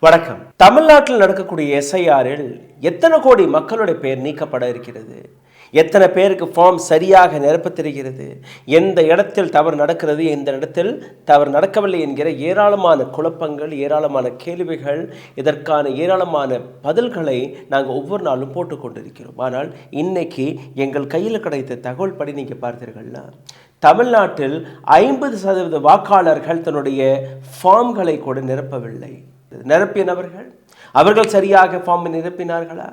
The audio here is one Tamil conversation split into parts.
வணக்கம். தமிழ்நாட்டில் நடக்கக்கூடிய எஸ்ஐஆரில் எத்தனை கோடி மக்களுடைய பெயர் நீக்கப்பட இருக்கிறது, எத்தனை பேருக்கு ஃபார்ம் சரியாக நிரப்பத் தெரிகிறது, எந்த இடத்தில் தவறு நடக்கிறது, எந்த இடத்தில் தவறு நடக்கவில்லை என்கிற ஏராளமான குழப்பங்கள், ஏராளமான கேள்விகள், இதற்கான ஏராளமான பதில்களை நாங்கள் ஒவ்வொரு நாளும் போட்டுக்கொண்டிருக்கிறோம். ஆனால் இன்னைக்கு எங்கள் கையில் கிடைத்த தகவல் படி நீங்கள் பார்த்தீர்கள்னா, தமிழ்நாட்டில் 50% வாக்காளர்கள் தன்னுடைய ஃபார்ம்களை கூட நிரப்பவில்லை. நிரப்பிய நபர்கள் அவர்கள் சரியாக ஃபார்மை நிரப்பினார்களா?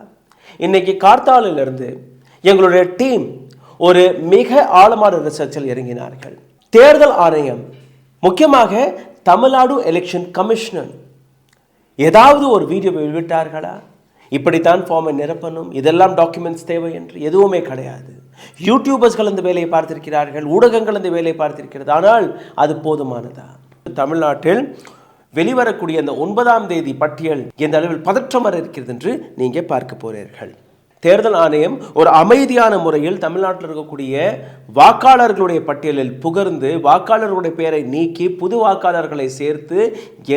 இன்னைக்கு கார்த்தாலிலிருந்து எங்களுடைய டீம் ஒரு மிக ஆழமான ரிசர்ச்சில் இறங்கினார்கள். தேர்தல் ஆணையம், முக்கியமாக தமிழ்நாடு எலெக்ஷன் கமிஷனர் ஏதாவது ஒரு வீடியோ வெளியிட்டார்களா? இப்படித்தான் ஃபார்மை நிரப்பணும், இதெல்லாம் டாக்குமெண்ட்ஸ் தேவை என்று எதுவுமே கிடையாது. யூடியூபர்ஸ்கள் இந்த வேலையை பார்த்திருக்கிறார்கள், ஊடகங்கள் இந்த வேலையை பார்த்திருக்கிறது. ஆனால் அது போதுமானதா? தமிழ்நாட்டில் வெளிவரக்கூடிய அந்த 9ஆம் தேதி பட்டியல் எந்த அளவில் பதற்றம் வர இருக்கிறது என்று நீங்கள் பார்க்க போகிறீர்கள். தேர்தல் ஆணையம் ஒரு அமைதியான முறையில் தமிழ்நாட்டில் இருக்கக்கூடிய வாக்காளர்களுடைய பட்டியலில் புகர்ந்து வாக்காளர்களுடைய பெயரை நீக்கி புது வாக்காளர்களை சேர்த்து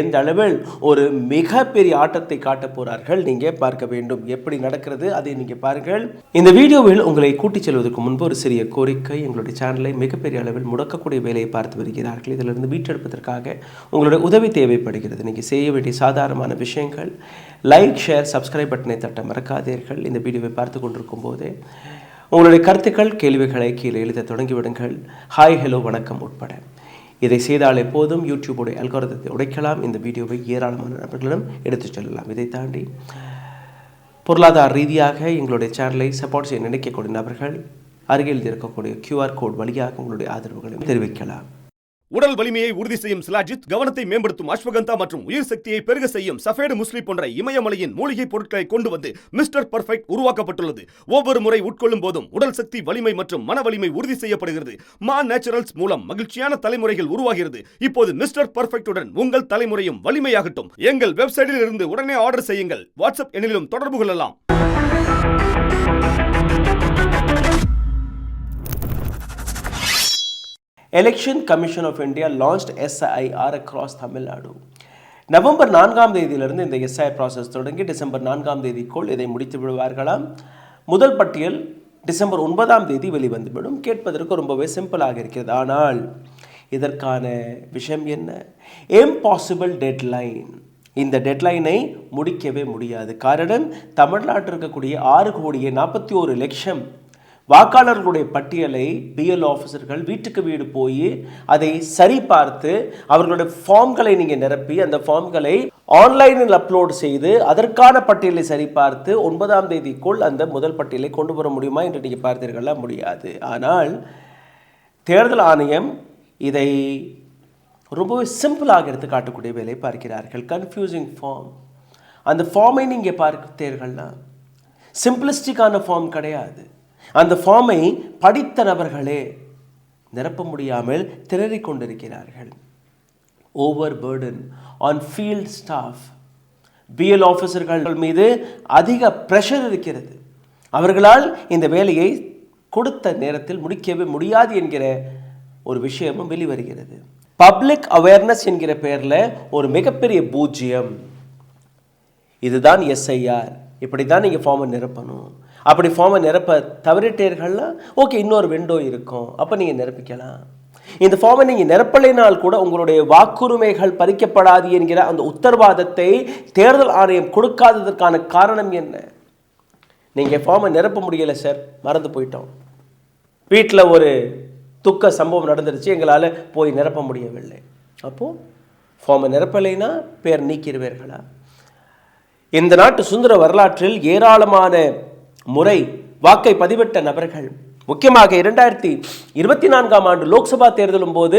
எந்த அளவில் ஒரு மிகப்பெரிய ஆட்டத்தை காட்டப் போகிறார்கள் நீங்கள் பார்க்க வேண்டும். எப்படி நடக்கிறது அதை நீங்கள் பாருங்கள். இந்த வீடியோவில் உங்களை கூட்டிச் செல்வதற்கு முன்பு ஒரு சிறிய கோரிக்கை. எங்களுடைய சேனலை மிகப்பெரிய அளவில் முடக்கக்கூடிய வேலையை பார்த்து வருகிறார்கள். இதிலிருந்து மீட்டெடுப்பதற்காக உங்களுடைய உதவி தேவைப்படுகிறது. நீங்கள் செய்ய வேண்டிய சாதாரணமான விஷயங்கள், லைக், ஷேர், சப்ஸ்கிரைப் பட்டனை தட்ட மறக்காதீர்கள். இந்த வீடியோவை பார்த்து கொண்டிருக்கும் போதே உங்களுடைய கருத்துக்கள், கேள்விகளை கீழே எழுத தொடங்கிவிடுங்கள். ஹாய், ஹலோ, வணக்கம் உட்பட. இதை செய்தாலே போதும், யூடியூபுடைய அல்காரிதத்தை உடைக்கலாம். இந்த வீடியோவை ஏராளமான நபர்களிடம் எடுத்துச் செல்லலாம். இதை தாண்டி பொருளாதார ரீதியாக எங்களுடைய சேனலை சப்போர்ட் செய்ய நினைக்கக்கூடிய நபர்கள் அருகில் இருக்கக்கூடிய QR கோட் வழியாக உங்களுடைய ஆதரவுகளை தெரிவிக்கலாம். உடல் வலிமையை உறுதி செய்யும் சிலாஜித், கவனத்தை மேம்படுத்தும் அஸ்வகந்தா மற்றும் உயிர் சக்தியை பெருக செய்யும் சஃபேடு முஸ்லி போன்ற இமயமலையின் மூலிகை பொருட்களை கொண்டு வந்து மிஸ்டர் பர்ஃபெக்ட் உருவாக்கப்பட்டுள்ளது. ஒவ்வொரு முறை உட்கொள்ளும் போதும் உடல் சக்தி, வலிமை மற்றும் மன வலிமை உறுதி செய்யப்படுகிறது. மா நேச்சுரல்ஸ் மூலம் மகிழ்ச்சியான தலைமுறைகள் உருவாகிறது. இப்போது மிஸ்டர் பர்ஃபெக்ட்டுடன் உங்கள் தலைமுறையும் வலிமையாகட்டும். எங்கள் வெப்சைட்டில் இருந்து உடனே ஆர்டர் செய்யுங்கள். வாட்ஸ்அப் எண்ணிலும் தொடர்பு கொள்ளலாம். Election Commission of India launched SIR across Tamil Nadu. November 4ஆம் தேதியிலிருந்து இந்த SIR ப்ராசஸ் தொடங்கி டிசம்பர் 4ஆம் தேதிக்குள் இதை முடித்து விடுவார்களாம். முதல் பட்டியல் டிசம்பர் 9ஆம் தேதி வெளிவந்துவிடும். கேட்பதற்கு ரொம்பவே சிம்பிளாக இருக்கிறது. ஆனால் இதற்கான விஷயம் என்ன? Impossible deadline. இந்த டெட்லைனை முடிக்கவே முடியாது. காரணம், தமிழ்நாட்டில் இருக்கக்கூடிய 6,41,00,000 வாக்காளர்களுடைய பட்டியலை BL ஆஃபீஸர்கள் வீட்டுக்கு வீடு போய் அதை சரி பார்த்து அவர்களுடைய ஃபார்ம்களை நீங்கள் நிரப்பி அந்த ஃபார்ம்களை ஆன்லைனில் அப்லோட் செய்து அதற்கான பட்டியலை சரி பார்த்து 9ஆம் தேதிக்குள் அந்த முதல் பட்டியலை கொண்டு வர முடியுமா என்று நீங்கள் பார்த்தீர்களா? முடியாது. ஆனால் தேர்தல் ஆணையம் இதை ரொம்பவே சிம்பிளாக எடுத்து காட்டக்கூடிய வேலையை பார்க்கிறார்கள். கன்ஃபியூசிங் ஃபார்ம், அந்த ஃபார்மை நீங்கள் பார்த்தீர்கள்னா சிம்பிளிஸ்டிக்கான ஃபார்ம் கிடையாது. அந்த ஃபார்மை படித்த நபர்களே நிரப்ப முடியாமல் திணறிக் கொண்டிருக்கிறார்கள். Over burden on field staff. BL ஆஃபீஸர்கள் மீது அதிக ப்ரெஷர் இருக்கிறது. அவர்களால் இந்த வேலையை கொடுத்த நேரத்தில் முடிக்கவே முடியாது என்கிற ஒரு விஷயமும் வெளிவருகிறது. பப்ளிக் அவேர்னஸ் என்கிற பெயரில் ஒரு மிகப்பெரிய பூஜ்ஜியம். இதுதான் SIR, இப்படி தான் நீங்கள் ஃபார்மை நிரப்பணும். அப்படி ஃபார்மை நிரப்ப தவறிட்டீர்கள்னா ஓகே, இன்னொரு விண்டோ இருக்கும், அப்போ நீங்கள் நிரப்பிக்கலாம். இந்த ஃபார்மை நீங்கள் நிரப்பலைனால் கூட உங்களுடைய வாக்குரிமைகள் பறிக்கப்படாது என்கிற அந்த உத்தரவாதத்தை தேர்தல் ஆணையம் கொடுக்காததற்கான காரணம் என்ன? நீங்கள் ஃபார்மை நிரப்ப முடியலை சார், மறந்து போயிட்டோம், வீட்டில் ஒரு துக்க சம்பவம் நடந்துருச்சு, எங்களால் போய் நிரப்ப முடியவில்லை. அப்போது ஃபார்மை நிரப்பலைன்னா பேர் நீக்கிடுவீர்களா? இந்த நாட்டு சுதந்திர வரலாற்றில் ஏராளமான முறை வாக்கை பதிவிட்ட நபர்கள், முக்கியமாக 2024ஆம் ஆண்டு லோக்சபா தேர்தலும் போது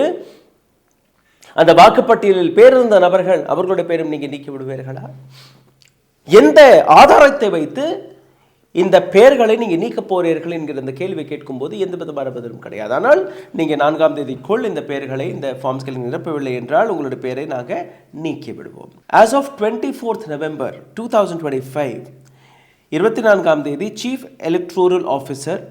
அந்த வாக்குப்பட்டியலில் பேர் இருந்த நபர்கள், அவர்களுடைய பேரும் நீங்கள் நீக்கி விடுவீர்களா? எந்த ஆதாரத்தை வைத்து இந்த பெயர்களை நீங்கள் நீக்க போகிறீர்கள் என்கிற இந்த கேள்வி கேட்கும்போது எந்த விதமான பதிலும் கிடையாது. ஆனால் நீங்கள் 4ஆம் தேதிக்குள் இந்த பெயர்களை, இந்த ஃபார்ம்ஸ்களை நிரப்பவில்லை என்றால் உங்களுடைய பெயரை நாங்கள் நீக்கி விடுவோம். ஆஸ் ஆஃப் 24th November 2025, 24ஆம் தேதி chief electoral officer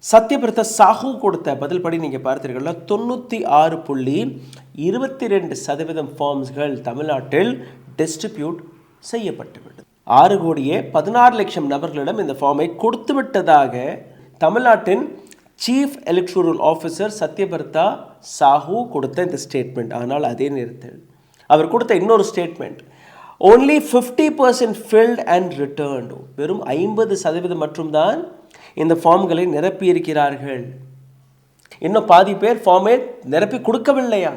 Satyabrata Sahoo கொடுத்த பதில் படி நீங்கள் பார்த்தீர்கள்னா 96.22% ஃபார்ம்ஸ்கள் தமிழ்நாட்டில் டிஸ்ட்ரிபியூட் செய்யப்பட்டுவிட்டது. 6,16,00,000 நபர்களிடம் இந்த ஃபார்மை கொடுத்து விட்டதாக தமிழ்நாட்டின் சீஃப் எலக்டோரல் ஆஃபீஸர் சத்யபர்தா சாஹூ கொடுத்த இந்த ஸ்டேட்மெண்ட். ஆனால் அதே நேரத்தில் அவர் கொடுத்த இன்னொரு statement, only 50% filled and returned. வெறும் 50% மட்டும்தான் இந்த ஃபார்ம்களை நிரப்பியிருக்கிறார்கள். இன்னும் பாதி பேர் ஃபார்மை நிரப்பி கொடுக்கவில்லையா?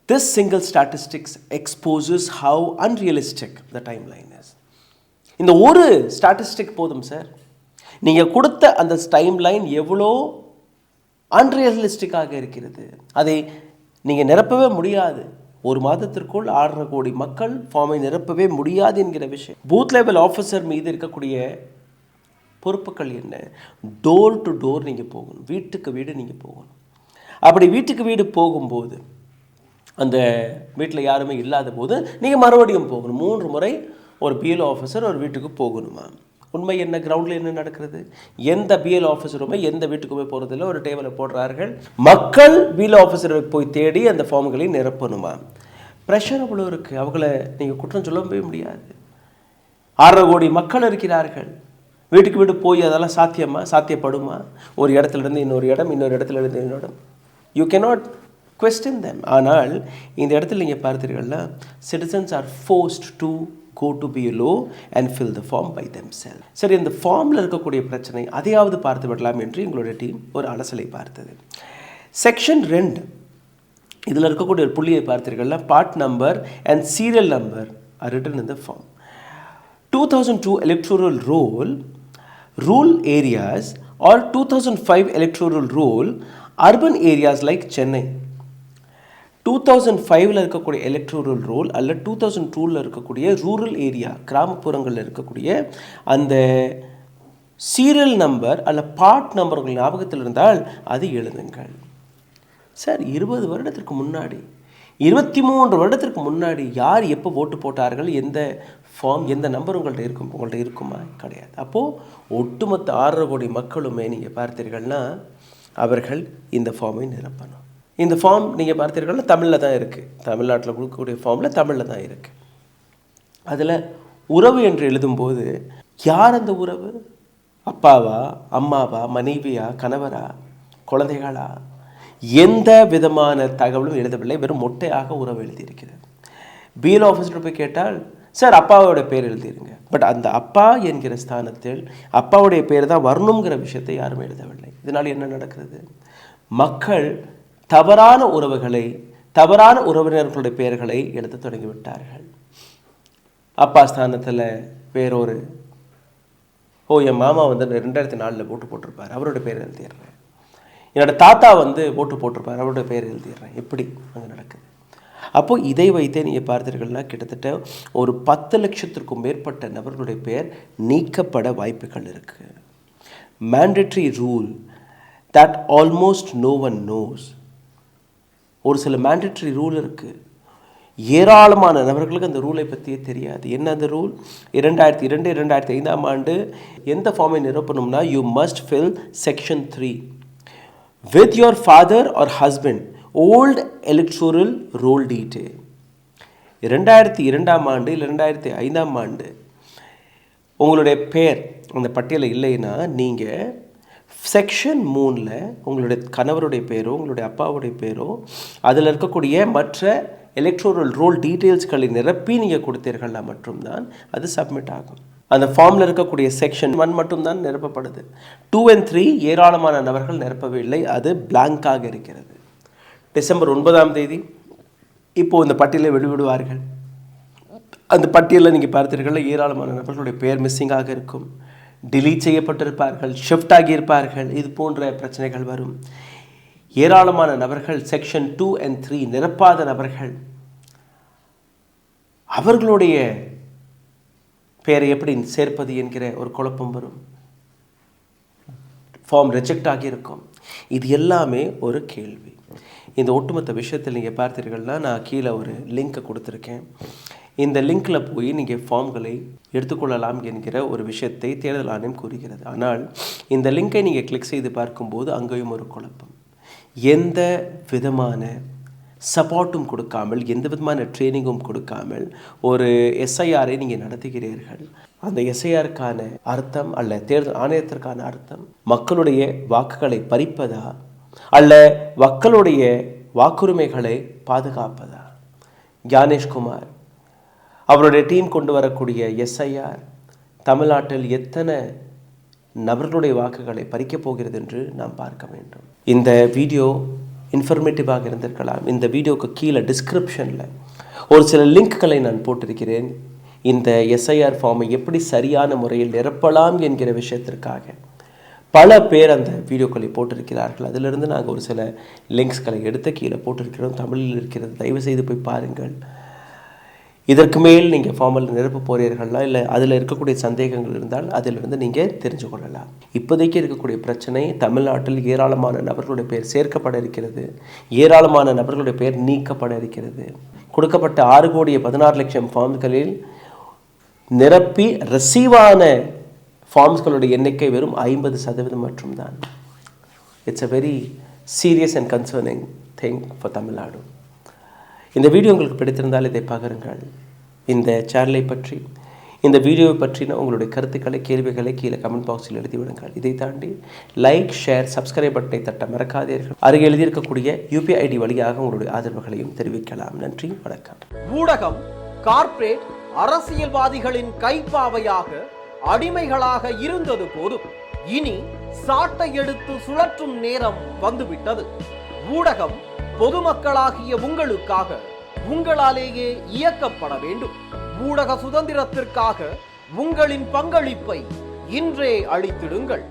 This single statistics exposes how unrealistic the timeline is. இந்த ஒரு ஸ்டாட்டிஸ்டிக் போதும் சார், நீங்கள் கொடுத்த அந்த டைம்லைன் எவ்வளோ அன்ரியலிஸ்டிக்காக இருக்கிறது. அதை நீங்கள் நிரப்பவே முடியாது. ஒரு மாதத்திற்குள் 6.5 கோடி மக்கள் ஃபார்மை நிரப்பவே முடியாது என்கிற விஷயம். பூத் லெவல் ஆஃபீஸர் மீது இருக்கக்கூடிய பொறுப்புகள் என்ன? டோர் டு டோர் நீங்கள் போகணும், வீட்டுக்கு வீடு நீங்கள் போகணும். அப்படி வீட்டுக்கு வீடு போகும்போது அந்த வீட்டில் யாருமே இல்லாத போது நீங்கள் மறுபடியும் போகணும். 3 முறை ஒரு பிஎல்ஓ ஆஃபீஸர் ஒரு வீட்டுக்கு போகணுமா? உண்மை என்ன, கிரவுண்டில் என்ன நடக்கிறது? எந்த பிஎல்ஓ ஆஃபீஸருமே எந்த வீட்டுக்குமே போகிறதில்ல. ஒரு டேபிளை போடுறார்கள், மக்கள் பிஎல்ஓ ஆஃபீஸரை போய் தேடி அந்த ஃபார்ம்களை நிரப்பணுமா? ப்ரெஷர் அவ்வளோ இருக்குது, அவங்கள நீங்கள் குற்றம் சொல்லவே முடியாது. 6.5 கோடி மக்கள் இருக்கிறார்கள். வீட்டுக்கு வீடு போய் அதெல்லாம் சாத்தியப்படுமா? ஒரு இடத்துலேருந்து இன்னொரு இடம், இன்னொரு இடத்துலேருந்து இன்னொரு இடம். You cannot question them. ஆனால் இந்த இடத்துல நீங்கள் பார்த்தீர்கள்னா, citizens are forced to go to BLO and fill the form by themselves. சரி, இந்த ஃபார்மில் இருக்கக்கூடிய பிரச்சனை அதையாவது பார்த்து விடலாம் என்று எங்களுடைய டீம் ஒரு அலசலை பார்த்தது. செக்ஷன் 2 இதில் இருக்கக்கூடிய ஒரு புள்ளியை பார்த்தீர்கள்னா, part number and serial number are written in the form. 2002 electoral rule areas or 2005 electoral rule urban areas like Chennai. 2005 இருக்கக்கூடிய எலக்ட்ரோரல் ரோல் அல்ல 2002 இருக்கக்கூடிய ரூரல் ஏரியா, கிராமப்புறங்களில் இருக்கக்கூடிய அந்த சீரியல் நம்பர் அல்ல பார்ட் நம்பர் உங்கள் ஞாபகத்தில் இருந்தால் அது எழுதுங்கள். சார், 20 வருடத்திற்கு முன்னாடி, 23 வருடத்திற்கு முன்னாடி யார் எப்போ ஓட்டு போட்டார்கள், எந்த ஃபார்ம், எந்த நம்பர் உங்கள்கிட்ட இருக்குமா? கிடையாது. அப்போது ஒட்டுமொத்த 6.5 கோடி மக்களுமே நீங்கள் பார்த்தீர்கள்னா அவர்கள் இந்த ஃபார்மை நிரப்பணும். இந்த ஃபார்ம் நீங்கள் பார்த்தீர்கள்னா தமிழில் தான் இருக்குது. தமிழ்நாட்டில் கொடுக்கக்கூடிய ஃபார்மில் தமிழில் தான் இருக்குது. அதில் உறவு என்று எழுதும்போது யார் அந்த உறவு? அப்பாவா, அம்மாவா, மனைவியா, கணவரா, குழந்தைகளா? எந்த விதமான தகவலும் எழுதவில்லை. வெறும் மொட்டையாக உறவு எழுதியிருக்கிறது. பிஎல்ஓ ஆஃபீஸர் போய் கேட்டால், சார் அப்பாவோட பேர் எழுதிருங்க. பட் அந்த அப்பா என்கிற ஸ்தானத்தில் அப்பாவுடைய பேர் தான் வரணுங்கிற விஷயத்தை யாரும் எழுதவில்லை. இதனால் என்ன நடக்கிறது? மக்கள் தவறான உறவுகளை, தவறான உறவினர்களுடைய பெயர்களை எடுத்து தொடங்கிவிட்டார்கள். அப்பா ஸ்தானத்தில் வேறொரு, என் மாமா வந்து 2004 ஓட்டு போட்டிருப்பார், அவரோட பேர் எழுதிடுறேன். என்னோட தாத்தா வந்து ஓட்டு போட்டிருப்பார், அவரோட பேர் எழுதிடுறேன். எப்படி அங்கே நடக்குது? அப்போது இதை வைத்தே நீங்கள் பார்த்தீர்கள்னா கிட்டத்தட்ட ஒரு 10 லட்சத்திற்கும் மேற்பட்ட நபர்களுடைய பெயர் நீக்கப்பட வாய்ப்புகள் இருக்குது. Mandatory rule that almost no one knows. ஒரு சில மேண்டேட்ரி ரூல் இருக்குது. ஏராளமான நபர்களுக்கு அந்த ரூலை பற்றியே தெரியாது. என்ன அந்த ரூல்? 2002, 2005 ஆண்டு எந்த ஃபார்மை நிரப்பணும்னா, you must fill section 3 with your father or husband old electoral roll detail. 2002 ஆண்டு இல்லை 2005 ஆண்டு உங்களுடைய பேர் அந்த பட்டியலில் இல்லைன்னா நீங்கள் செக்ஷன் 3 உங்களுடைய கணவருடைய பேரோ உங்களுடைய அப்பாவுடைய பேரோ அதில் இருக்கக்கூடிய மற்ற எலக்ட்ரோரல் ரோல் டீட்டெயில்ஸ்களை நிரப்பி நீங்கள் கொடுத்தீர்கள்னா மட்டும்தான் அது சப்மிட் ஆகும். அந்த ஃபார்மில் இருக்கக்கூடிய செக்ஷன் 1 மட்டும்தான் நிரப்பப்படுது. 2 and 3 ஏராளமான நபர்கள் நிரப்பவில்லை, அது பிளாங்காக இருக்கிறது. டிசம்பர் 9 இப்போது இந்த பட்டியலை வெளிவிடுவார்கள். அந்த பட்டியலில் நீங்கள் பார்த்தீர்கள் ஏராளமான நபர்களுடைய பெயர் மிஸ்ஸிங்காக இருக்கும், டிலீட் செய்யப்பட்டிருப்பார்கள், ஷிஃப்ட் ஆகியிருப்பார்கள். இது போன்ற பிரச்சனைகள் வரும். ஏராளமான நபர்கள் செக்ஷன் 2 and 3 நிரப்பாத நபர்கள், அவர்களுடைய பெயரை எப்படி சேர்ப்பது என்கிற ஒரு குழப்பம் வரும். ஃபார்ம் ரிஜெக்ட் ஆகியிருக்கும். இது எல்லாமே ஒரு கேள்வி. இந்த ஒட்டுமொத்த விஷயத்தில் நீங்கள் பார்த்தீர்கள்னா நான் கீழே ஒரு லிங்க்கை கொடுத்துருக்கேன். இந்த லிங்கில் போய் நீங்கள் ஃபார்ம்களை எடுத்துக்கொள்ளலாம் என்கிற ஒரு விஷயத்தை தேர்தல் ஆணையம் கூறுகிறது. ஆனால் இந்த லிங்கை நீங்கள் கிளிக் செய்து பார்க்கும்போது அங்கேயும் ஒரு குழப்பம். எந்த விதமான சப்போர்ட்டும் கொடுக்காமல், எந்த விதமான ட்ரைனிங்கும் கொடுக்காமல் ஒரு எஸ்ஐஆரை நீங்கள் நடத்துகிறீர்கள். அந்த எஸ்ஐஆருக்கான அர்த்தம் அல்ல தேர்தல் ஆணையத்திற்கான அர்த்தம் மக்களுடைய வாக்குகளை பறிப்பதா அல்ல மக்களுடைய வாக்குரிமைகளை பாதுகாப்பதா? ஞானேஷ்குமார் அவருடைய டீம் கொண்டு வரக்கூடிய எஸ்ஐஆர் தமிழ்நாட்டில் எத்தனை நபர்களுடைய வாக்குகளை பறிக்கப் போகிறது என்று நாம் பார்க்க வேண்டும். இந்த வீடியோ இன்ஃபர்மேட்டிவாக இருந்திருக்கலாம். இந்த வீடியோவுக்கு கீழே டிஸ்கிரிப்ஷனில் ஒரு சில லிங்க்களை நான் போட்டிருக்கிறேன். இந்த எஸ்ஐஆர் ஃபார்மை எப்படி சரியான முறையில் நிரப்பலாம் என்கிற விஷயத்திற்காக பல பேர் அந்த வீடியோக்களை போட்டிருக்கிறார்கள். அதிலிருந்து நாங்கள் ஒரு சில லிங்க்ஸ்களை எடுத்து கீழே போட்டிருக்கிறோம். தமிழில் இருக்கிறது, தயவு செய்து போய் பாருங்கள். இதற்கு மேல் நீங்கள் ஃபார்மில் நிரப்ப போகிறீர்களா இல்லை அதில் இருக்கக்கூடிய சந்தேகங்கள் இருந்தால் அதிலிருந்து நீங்கள் தெரிஞ்சு கொள்ளலாம். இப்போதைக்கு இருக்கக்கூடிய பிரச்சனை, தமிழ்நாட்டில் ஏராளமான நபர்களுடைய பெயர் சேர்க்கப்பட இருக்கிறது, ஏராளமான நபர்களுடைய பெயர் நீக்கப்பட இருக்கிறது. கொடுக்கப்பட்ட 6,16,00,000 ஃபார்ம்களில் நிரப்பி ரிசீவான ஃபார்ம்ஸ்களுடைய எண்ணிக்கை வெறும் 50% மட்டும்தான். It's a very serious and concerning thing for Tamil Nadu. இந்த வீடியோ உங்களுக்கு பிடித்திருந்தால் இதை பகிருங்கள். இந்த சேனலை பற்றி, இந்த வீடியோவை பற்றின உங்களுடைய கருத்துக்களை, கேள்விகளை கீழே கமெண்ட் பாக்ஸில் எழுதிவிடுங்கள். இதை தாண்டி லைக், ஷேர், சப்ஸ்கிரைப் பட்டனை தட்ட மறக்காதீர்கள். அருகே எழுதியிருக்கக்கூடிய UPI ID வழியாக உங்களுடைய ஆதரவுகளையும் தெரிவிக்கலாம். நன்றி, வணக்கம். ஊடகம் கார்ப்பரேட் அரசியல்வாதிகளின் கைப்பாவையாக அடிமைகளாக இருந்தது போதும். இனி சாட்டை எடுத்து சுழற்றும் நேரம் வந்துவிட்டது. ஊடகம் பொதுமக்களாகிய உங்களுக்காக, உங்களாலேயே இயக்கப்பட வேண்டும். ஊடக சுதந்திரத்திற்காக உங்களின் பங்களிப்பை இன்றே அளித்திடுங்கள்.